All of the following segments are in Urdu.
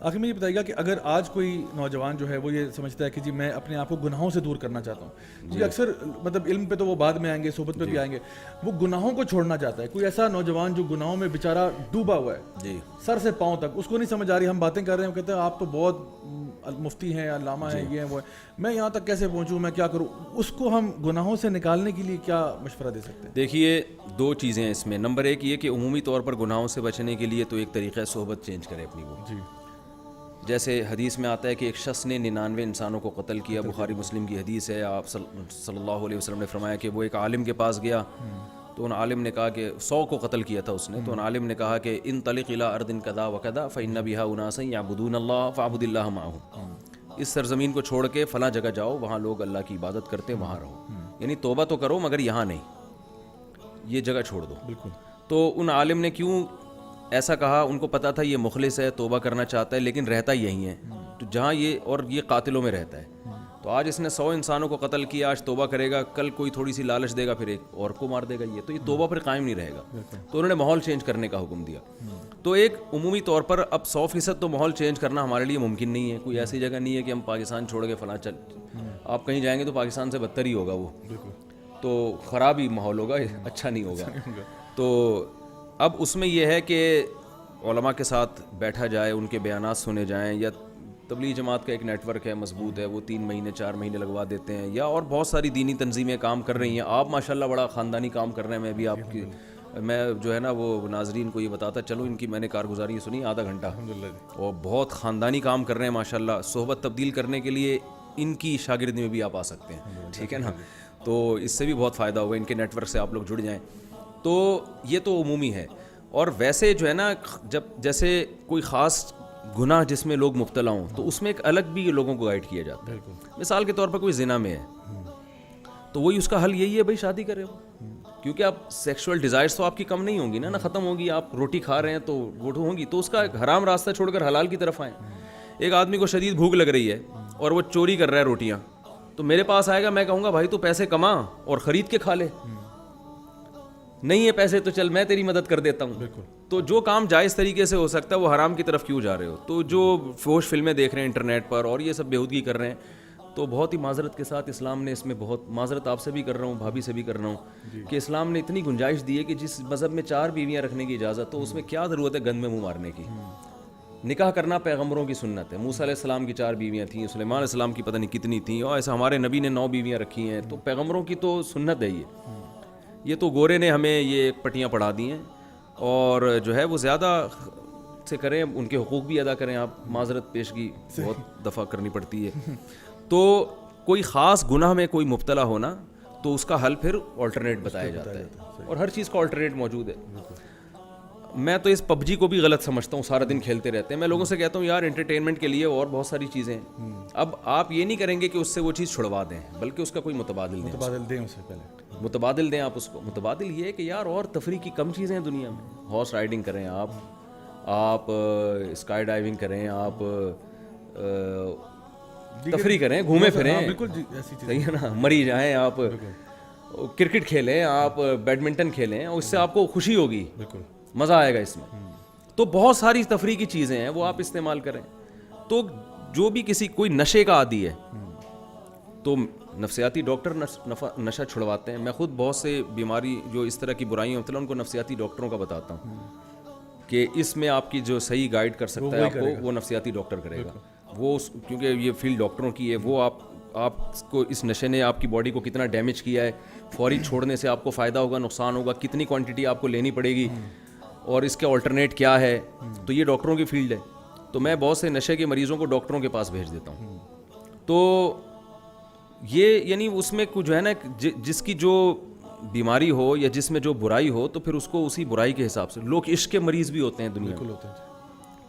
آخر میں یہ بتائیے گا کہ اگر آج کوئی نوجوان جو ہے وہ یہ سمجھتا ہے کہ جی میں اپنے آپ کو گناہوں سے دور کرنا چاہتا ہوں، کیونکہ اکثر مطلب علم پہ تو وہ بعد میں آئیں گے، صحبت پہ بھی آئیں گے، وہ گناہوں کو چھوڑنا چاہتا ہے، کوئی ایسا نوجوان جو گناہوں میں بیچارہ ڈوبا ہوا ہے جی سر سے پاؤں تک، اس کو نہیں سمجھ آ رہی، ہم باتیں کر رہے ہیں، وہ کہتے ہیں آپ تو بہت مفتی ہیں، علامہ ہیں، یہ ہیں وہ ہیں، میں یہاں تک کیسے پہنچوں، میں کیا کروں؟ اس کو ہم گناہوں سے نکالنے کے لیے کیا مشورہ دے سکتے ہیں؟ دیکھیے دو چیزیں ہیں اس میں. نمبر ایک یہ کہ عمومی طور پر گناہوں سے بچنے کے لیے تو ایک طریقہ ہے صحبت چینج کرے اپنی. وہ جی جیسے حدیث میں آتا ہے کہ ایک شخص نے 99 انسانوں کو قتل کیا، بخاری مسلم کی حدیث ہے. آپ صلی اللہ علیہ وسلم نے فرمایا کہ وہ ایک عالم کے پاس گیا تو ان عالم نے کہا کہ 100 کو قتل کیا تھا اس نے، تو ان عالم نے کہا کہ انطلق الی ارض کذا وکذا فإن بها اناسا یعبدون اللہ فاعبد اللہ معهم، اس سرزمین کو چھوڑ کے فلاں جگہ جاؤ، وہاں لوگ اللہ کی عبادت کرتے ہیں، وہاں رہو. یعنی توبہ تو کرو مگر یہاں نہیں، یہ جگہ چھوڑ دو. بالکل. تو ان عالم نے کیوں ایسا کہا؟ ان کو پتا تھا یہ مخلص ہے، توبہ کرنا چاہتا ہے، لیکن رہتا یہیں ہے تو جہاں یہ قاتلوں میں رہتا ہے. تو آج اس نے 100 انسانوں کو قتل کیا، آج توبہ کرے گا، کل کوئی تھوڑی سی لالچ دے گا، پھر ایک اور کو مار دے گا، تو یہ توبہ پر قائم نہیں رہے گا. تو انہوں نے ماحول چینج کرنے کا حکم دیا. تو ایک عمومی طور پر اب 100% تو ماحول چینج کرنا ہمارے لیے ممکن نہیں ہے. کوئی ایسی جگہ نہیں ہے کہ ہم پاکستان چھوڑ کے فلاں آپ کہیں جائیں گے تو پاکستان سے بدتر ہی ہوگا، وہ تو خراب ہی ماحول ہوگا، اچھا نہیں ہوگا. تو اب اس میں یہ ہے کہ علماء کے ساتھ بیٹھا جائے، ان کے بیانات سنے جائیں، یا تبلیغ جماعت کا ایک نیٹ ورک ہے مضبوط ہے، وہ 3 مہینے 4 مہینے لگوا دیتے ہیں، یا اور بہت ساری دینی تنظیمیں کام کر رہی ہیں. آپ ماشاءاللہ بڑا خاندانی کام کر رہے ہیں. میں جو ہے نا وہ ناظرین کو یہ بتاتا چلو، ان کی میں نے کارگزاری سنی آدھا گھنٹہ، اور بہت خاندانی کام کر رہے ہیں ماشاءاللہ. صحبت تبدیل کرنے کے لیے ان کی شاگردی میں بھی آپ آ سکتے ہیں، ٹھیک ہے نا. تو اس سے بھی بہت فائدہ ہوگا، ان کے نیٹ ورک سے آپ لوگ جڑ جائیں. تو یہ تو عمومی ہے. اور ویسے جو ہے نا، جب جیسے کوئی خاص گناہ جس میں لوگ مبتلا ہوں تو اس میں ایک الگ بھی لوگوں کو گائیڈ کیا جاتا ہے. مثال کے طور پر کوئی زنا میں ہے تو وہی اس کا حل یہی ہے بھائی شادی کرے وہ، کیونکہ آپ سیکشول ڈیزائرز تو آپ کی کم نہیں ہوں گی نا ختم ہوگی. آپ روٹی کھا رہے ہیں تو وہ ہوں گی، تو اس کا حرام راستہ چھوڑ کر حلال کی طرف آئیں. ایک آدمی کو شدید بھوک لگ رہی ہے اور وہ چوری کر رہا ہے روٹیاں، تو میرے پاس آئے گا، میں کہوں گا بھائی تو پیسے کما اور خرید کے کھا لے. نہیں ہے پیسے تو چل میں تیری مدد کر دیتا ہوں. تو جو کام جائز طریقے سے ہو سکتا ہے وہ حرام کی طرف کیوں جا رہے ہو؟ تو جو فوش فلمیں دیکھ رہے ہیں انٹرنیٹ پر اور یہ سب بےہودگی کر رہے ہیں، تو بہت ہی معذرت کے ساتھ اسلام نے اس میں بہت معذرت آپ سے بھی کر رہا ہوں، بھابھی سے بھی کر رہا ہوں، کہ اسلام نے اتنی گنجائش دی ہے کہ جس مذہب میں 4 بیویاں رکھنے کی اجازت، تو اس میں کیا ضرورت ہے گند میں منہ مارنے کی؟ نکاح کرنا پیغمبروں کی سنت ہے. موسیٰ علیہ السلام کی 4 بیویاں تھیں، سلیمان علیہ السلام کی پتہ نہیں کتنی تھیں، اور ایسا ہمارے نبی نے 9 بیویاں رکھی ہیں. تو پیغمبروں کی تو سنت ہے یہ تو گورے نے ہمیں یہ پٹیاں پڑھا دی ہیں. اور جو ہے وہ زیادہ سے کریں، ان کے حقوق بھی ادا کریں. آپ معذرت پیشگی بہت دفعہ کرنی پڑتی ہے. تو کوئی خاص گناہ میں کوئی مبتلا ہونا تو اس کا حل پھر آلٹرنیٹ بتایا جاتا ہے، اور ہر چیز کا آلٹرنیٹ موجود ہے. میں تو اس PUBG کو بھی غلط سمجھتا ہوں، سارا دن کھیلتے رہتے ہیں. میں لوگوں سے کہتا ہوں یار انٹرٹینمنٹ کے لیے اور بہت ساری چیزیں ہیں. اب آپ یہ نہیں کریں گے کہ اس سے وہ چیز چھڑوا دیں، بلکہ اس کا کوئی متبادل دیں. اسے پہلے متبادل دیں آپ اس کو. متبادل یہ ہے کہ یار اور تفریح کی کم چیزیں ہیں دنیا میں. ہارس رائڈنگ کریں آپ اسکائی ڈائیونگ کریں، آپ تفریح کریں، گھومیں پھریں، بالکل صحیح ہے نا، مری جائیں، آپ کرکٹ کھیلیں، آپ بیڈمنٹن کھیلیں، اور اس سے آپ کو خوشی ہوگی، مزہ آئے گا اس میں. تو بہت ساری تفریح کی چیزیں ہیں وہ آپ استعمال کریں. تو جو بھی کوئی نشے کا عادی ہے تو نفسیاتی ڈاکٹر نشہ چھڑواتے ہیں. میں خود بہت سے بیماری جو اس طرح کی برائیاں ہوتی ہیں ان کو نفسیاتی ڈاکٹروں کا بتاتا ہوں کہ اس میں آپ کی جو صحیح گائیڈ کر سکتا ہے آپ کو، وہ نفسیاتی ڈاکٹر کرے گا. وہ کیونکہ یہ فیلڈ ڈاکٹروں کی ہے. وہ آپ کو اس نشے نے آپ کی باڈی کو کتنا ڈیمیج کیا ہے، فوری چھوڑنے سے آپ کو فائدہ ہوگا نقصان ہوگا، کتنی کوانٹٹی آپ کو لینی پڑے گی، اور اس کے آلٹرنیٹ کیا ہے. تو یہ ڈاکٹروں کی فیلڈ ہے. تو میں بہت سے نشے کے مریضوں کو ڈاکٹروں کے پاس بھیج دیتا ہوں. تو یہ یعنی اس میں کچھ جو ہے نا، جس کی جو بیماری ہو یا جس میں جو برائی ہو تو پھر اس کو اسی برائی کے حساب سے. لوگ عشق کے مریض بھی ہوتے ہیں دنیا میں.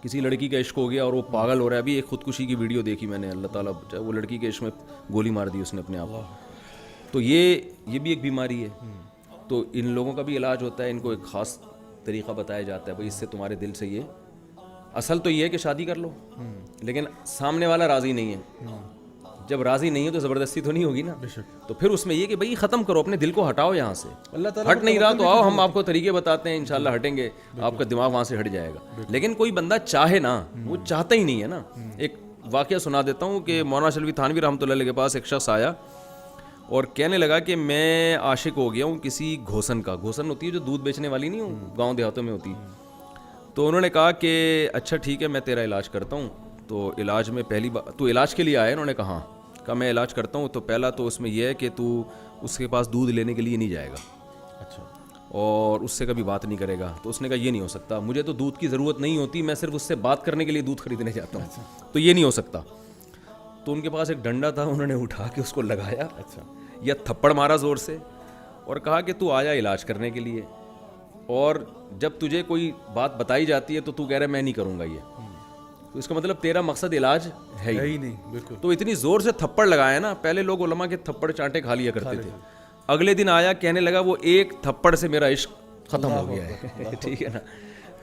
کسی لڑکی کا عشق ہو گیا اور وہ پاگل ہو رہا ہے. ابھی ایک خودکشی کی ویڈیو دیکھی میں نے، اللہ تعالیٰ وہ لڑکی کے عشق میں گولی مار دی اس نے اپنے آپ کو. تو یہ بھی ایک بیماری ہے. تو ان لوگوں کا بھی علاج ہوتا ہے. ان کو ایک خاص طریقہ بتایا جاتا ہے، بھائی اس سے تمہارے دل سے یہ اصل تو یہ ہے کہ شادی کر لو، لیکن سامنے والا راضی نہیں ہے. جب راضی نہیں ہو تو زبردستی تو نہیں ہوگی نا. تو پھر اس میں یہ کہ بھائی ختم کرو, اپنے دل کو ہٹاؤ یہاں سے. اللہ تعالیٰ ہٹ نہیں رہا تو آؤ, ہم آپ کو طریقے بتاتے ہیں, انشاءاللہ ہٹیں گے, آپ کا دماغ وہاں سے ہٹ جائے گا. لیکن کوئی بندہ چاہے نا, وہ چاہتا ہی نہیں ہے نا. ایک واقعہ سنا دیتا ہوں کہ مولانا شلوی تھانوی رحمۃ اللہ علیہ کے پاس ایک شخص آیا اور کہنے لگا کہ میں عاشق ہو گیا ہوں کسی گھوسن کا. گھوسن ہوتی ہے جو دودھ بیچنے والی نہیں ہوں, گاؤں دیہاتوں میں ہوتی. تو انہوں نے کہا کہ اچھا ٹھیک ہے, میں تیرا علاج کرتا ہوں. تو علاج میں پہلی بار تو علاج کے لیے آیا, انہوں نے کہا میں علاج کرتا ہوں. تو پہلا تو اس میں یہ ہے کہ تو اس کے پاس دودھ لینے کے لیے نہیں جائے گا, اچھا, اور اس سے کبھی بات نہیں کرے گا. تو اس نے کہا یہ نہیں ہو سکتا, مجھے تو دودھ کی ضرورت نہیں ہوتی, میں صرف اس سے بات کرنے کے لیے دودھ خریدنے جاتا ہوں, تو یہ نہیں ہو سکتا. تو ان کے پاس ایک ڈنڈا تھا, انہوں نے اٹھا کے اس کو لگایا, اچھا, یا تھپڑ مارا زور سے, اور کہا کہ تو آیا علاج کرنے کے لیے, اور جب تجھے کوئی بات بتائی جاتی ہے تو تو کہہ رہا ہے میں نہیں کروں گا یہ, تو اس کا مطلب تیرا مقصد علاج ہے ہی نہیں. بالکل. تو اتنی زور سے تھپڑ لگایا نا, پہلے لوگ علماء کے تھپڑ چانٹے کھا لیا کرتے تھے. اگلے دن آیا, کہنے لگا وہ ایک تھپڑ سے میرا عشق ختم ہو گیا ہے. ٹھیک ہے نا.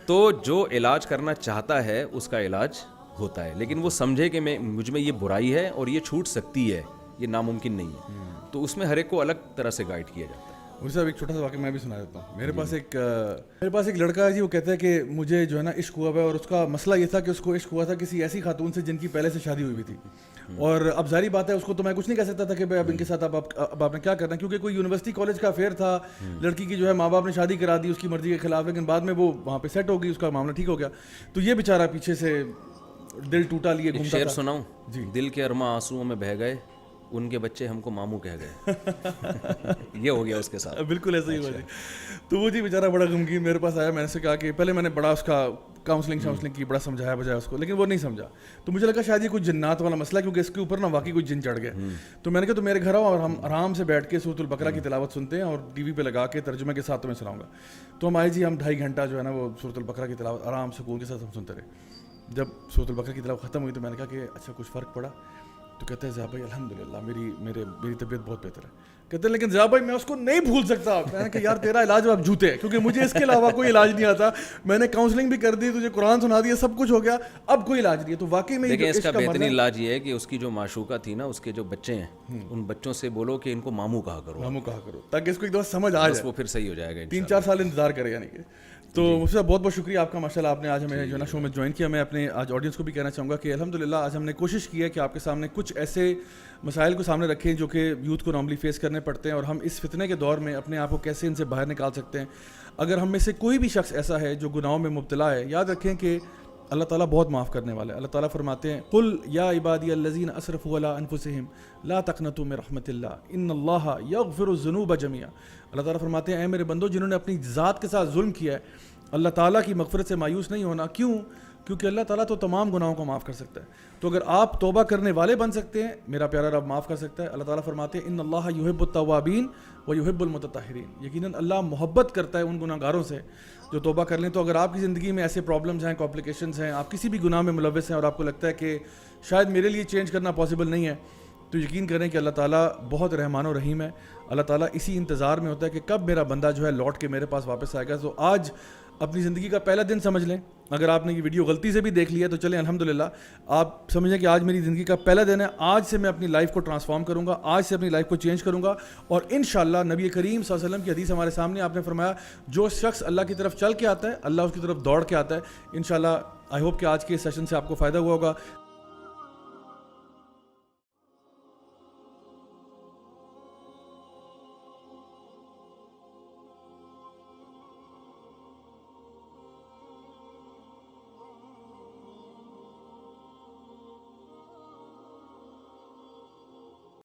تو جو علاج کرنا چاہتا ہے اس کا علاج ہوتا ہے, لیکن وہ سمجھے کہ مجھ میں یہ برائی ہے اور یہ چھوٹ سکتی ہے, یہ ناممکن نہیں ہے. تو اس میں ہر ایک کو الگ طرح سے گائیڈ کیا جاتا ہے. مجھے صاحب ایک چھوٹا سا واقعہ میں بھی سنا دیتا ہوں. میرے پاس ایک لڑکا ہے جی, وہ کہتا ہے کہ مجھے جو ہے نا عشق ہوا ہے, اور اس کا مسئلہ یہ تھا کہ اس کو عشق ہوا تھا کسی ایسی خاتون سے جن کی پہلے سے شادی ہوئی تھی. اور اب ظاہری بات ہے, اس کو تو میں کچھ نہیں کہہ سکتا تھا کہ بھائی اب ان کے ساتھ اب آپ نے کیا کرنا ہے, کیونکہ کوئی یونیورسٹی کالج کا افیئر تھا. لڑکی کی جو ہے ماں باپ نے شادی کرا دی اس کی مرضی کے خلاف, لیکن بعد میں وہ وہاں پہ سیٹ ہو گئی, اس کا معاملہ ٹھیک ہو گیا. تو یہ بیچارہ پیچھے سے دل ٹوٹا لیے گھومتا شعر تھا. سناؤں جی, دل کے ارماں آنسوؤں میں بہہ گئے, ان کے بچے ہم کو ماموں کہہ گئے. یہ ہو گیا اس کے ساتھ. بالکل ایسا ہی ہوا جی. تو وہ جی بیچارہ بڑا غمگین میرے پاس آیا. میں نے سے کہا کہ پہلے میں نے بڑا اس کا کاؤنسلنگ کی بڑا سمجھایا بجایا اس کو, لیکن وہ نہیں سمجھا. تو مجھے لگا شاید یہ کوئی جنات والا مسئلہ ہے, کیونکہ اس کے اوپر نا واقعی کوئی جن چڑھ گیا. تو میں نے کہا تو میرے گھر آؤ اور ہم آرام سے بیٹھ کے سورۃ البقرہ کی تلاوت سنتے ہیں, اور ٹی وی پہ لگا کے ترجمے کے ساتھ تمہیں سناؤں گا. تو ہم آئے جی, ہم 2.5 گھنٹہ جو ہے نا وہ سورۃ البقرہ کی تلاوت آرام سکون کے ساتھ ہم سنتے رہے. جب سورۃ البقرہ کی تلاوت ختم ہوئی تو میں نے کہا کہ اچھا کچھ فرق پڑا. تو کہتے ہیں ضیاء بھائی الحمدللہ میری طبیعت بہت بہتر ہے. کہتے ہیں لیکن ضیاء بھائی میں اس کو نہیں بھول سکتا. میں نے کہا یار تیرا علاج اب جوتے ہے, کیونکہ مجھے اس کے علاوہ کوئی علاج نہیں آتا. میں نے کاؤنسلنگ بھی کر دی, تجھے قرآن سنا دیا, سب کچھ ہو گیا, اب کوئی علاج نہیں ہے. تو واقعی میں دیکھیں اس کا بہترین علاج یہ ہے کہ اس کی جو معشوقہ تھی نا, اس کے جو بچے ہیں, ان بچوں سے بولو کہ ان کو ماموں کہا کرو, تاکہ اس کو ایک دفعہ سمجھ آ جائے. وہ پھر صحیح ہو جائے گا. 3-4 سال انتظار کرے یعنی کہ. تو مجھ سے بہت بہت شکریہ آپ کا, ماشاءاللہ آپ نے آج ہمیں جو ہے نا شو میں جوائن کیا. میں اپنے آج آڈینس کو بھی کہنا چاہوں گا کہ الحمدللہ آج ہم نے کوشش کی ہے کہ آپ کے سامنے کچھ ایسے مسائل کو سامنے رکھیں جو کہ یوتھ کو نارملی فیس کرنے پڑتے ہیں, اور ہم اس فتنے کے دور میں اپنے آپ کو کیسے ان سے باہر نکال سکتے ہیں. اگر ہم میں سے کوئی بھی شخص ایسا ہے جو گناہوں میں مبتلا ہے, یاد رکھیں کہ اللہ تعالیٰ بہت معاف کرنے والا ہے. اللہ تعالیٰ فرماتے ہیں قل یا عبادی الذین اسرفوا علی انفسہم لا تقنطوا من رحمت اللہ ان اللہ یغفر الذنوب جميعا. اللہ تعالیٰ فرماتے ہیں اے میرے بندو جنہوں نے اپنی ذات کے ساتھ ظلم کیا ہے, اللہ تعالیٰ کی مغفرت سے مایوس نہیں ہونا. کیوں؟ کیونکہ اللہ تعالیٰ تو تمام گناہوں کو معاف کر سکتا ہے. تو اگر آپ توبہ کرنے والے بن سکتے ہیں, میرا پیارا رب معاف کر سکتا ہے. اللہ تعالیٰ فرماتے ہیں ان اللہ یحب التوابین و یحب المتطہرین. یقیناً اللہ محبت کرتا ہے ان گناہ گاروں سے جو توبہ کر لیں. تو اگر آپ کی زندگی میں ایسے پرابلمز ہیں, کمپلیکیشنز ہیں, آپ کسی بھی گناہ میں ملوث ہیں, اور آپ کو لگتا ہے کہ شاید میرے لیے چینج کرنا پاسبل نہیں ہے, تو یقین کریں کہ اللہ تعالیٰ بہت رحمان و رحیم ہے. اللہ تعالیٰ اسی انتظار میں ہوتا ہے کہ کب میرا بندہ جو ہے لوٹ کے میرے پاس واپس آئے گا. تو آج اپنی زندگی کا پہلا دن سمجھ لیں. اگر آپ نے یہ ویڈیو غلطی سے بھی دیکھ لیا تو چلیں الحمدللہ, آپ سمجھیں کہ آج میری زندگی کا پہلا دن ہے. آج سے میں اپنی لائف کو ٹرانسفارم کروں گا, آج سے اپنی لائف کو چینج کروں گا, اور انشاءاللہ نبی کریم صلی اللہ علیہ وسلم کی حدیث ہمارے سامنے, آپ نے فرمایا جو شخص اللہ کی طرف چل کے آتا ہے اللہ اس کی طرف دوڑ کے آتا ہے. انشاءاللہ آئی ہوپ کہ آج کے سیشن سے آپ کو فائدہ ہوا ہوگا.